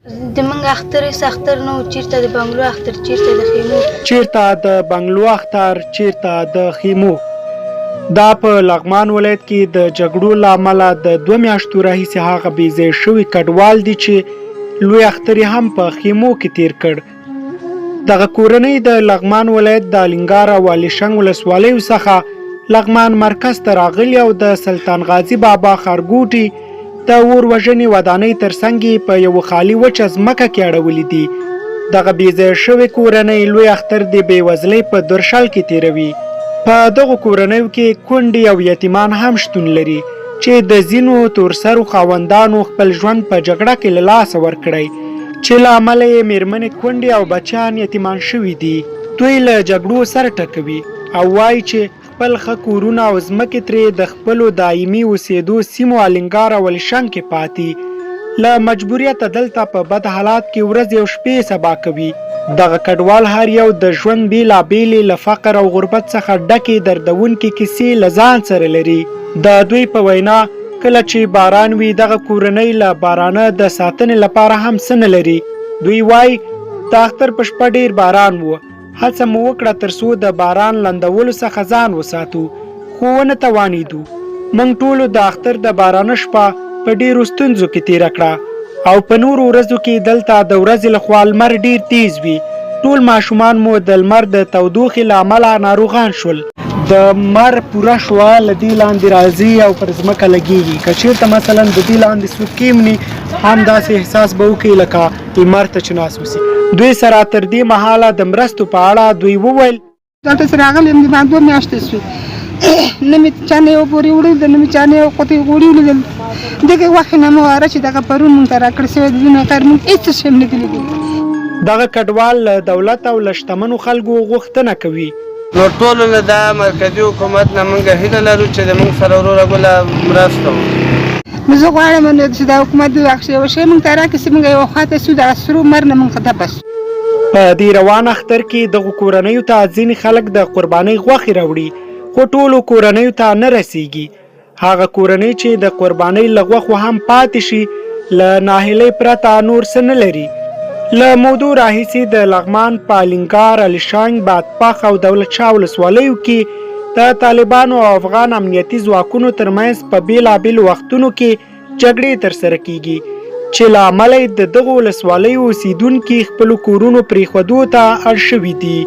زموږ اختر سختر نه و، چېرته د بنګلو اختر، چېرته د خیمو. چیرته د بنګلو اختر، چیرته د خیمو. دا په لغمان ولایت کې د جګړو له امله د 2 میاشتو راهیسې هغه بې ځای شوي کډوال دي چې لوی اختر یې هم په خیمو کې تیر کړ. دغه کورنۍ د لغمان ولایت د الینګار او الیشنګ ولسوالیو څخه لغمان مرکز ته راغلي او د سلطان غازي بابا ښارګوټي د اور وژنې ودانۍ ترڅنګ یې په یوه خالي وچه ځمکه کې اړولي دي. دغه بې ځای شوې کورنۍ لوی اختر د بېوزلۍ په درشل کې تیروي. په دغو کورنیو کې کونډې او یتیمان هم شتون لري چې د ځینو تورسرو خاوندانو خپل ژوند په جګړه کې له لاسه ورکړی، چې له امله یې میرمنې کونډې او بچیان یتیمان شوي دي. دوی له جګړو سر ټکوي او وایي چې خپل ښه کورونه او ځمکې ترې د خپلو دایمي اوسېدو سیمو الینګار او الیشنګ کې پاتې، له مجبوریته دلته په بد حالات کې ورځې او شپې سبا کوي. دغه کډوال هر یو د ژوند بېلابېلې له فقر او غربت څخه ډکې دردونکې کیسې له ځان سره لري. د دوی په وینا کله چې باران وي دغه کورنۍ له بارانه د ساتنې لپاره هم څه نه لري. دوی وایي د اختر په شپه ډېر باران و، هڅه مو وکړه تر څو د باران لندولو څخه ځان وساتو، خو ونه توانېدو. موږ ټولو د اختر د بارانه شپه په ډېرو ستونزو کې تېره کړه او په نورو ورځو کې دلته د ورځې لخوا لمر ډېر تیز وي. ټول ماشومان مو د لمر د تودوخې له امله ناروغان شول. د لمر پوره شوه له دې لاندې راځي او پر ځمکه لګېږي. که چېرته مثلا د دې لاندې څوک کېمني همداسې احساس به وکړي لکه لمر ته چې ناست اوسي. دوی سره تر دې مهاله د مرستو په اړه دوی وویل دلته چې راغلی یم د 2 میاشتې شوې، نه مې چا نه یو پورې وړی نه مې چا نه یو قطۍ غوړي ولیدل. دغه وخت نه مو واره چې دغه پرون مونږ ته راکړی شوی د دې نه غیر مونږ هېڅ شی هم نه دي لیدلي. دغه کډوال له دولت او له شتمنو خلکو غوښتنه کوي. نو ټولو له دا مرکزي حکومت نه موږ هیله لرو چې د موږ سره وروره ګوله مرسته وکړي. نو زه غواړم چې دا حکومت د بخښي یو شی مونږ ته راکړي چې مونږ یو خواته شو د سرو مر نه مونږ ته بس. په دې روان اختر کې دغو کورنیو ته ځینې خلک د قربانۍ غوښې راوړي، خو ټولو کورنیو ته نه رسیږي. هغه کورنۍ چې د قربانۍ له غوښو هم پاتې شي له ناهیلۍ پرته نور څه نه لري. له مودو راهیسې د لغمان په الینګار، الیشنګ، بادپخ او دولت شاه ولسوالیو کې د طالبانو او افغان امنیتي ځواکونو ترمنځ په بېلابېلو وختونو کې جګړې ترسره کیږي چې له امله د دغو ولسوالیو اوسیدونکي خپلو کورونو پرېښودو ته اړ شوي دي.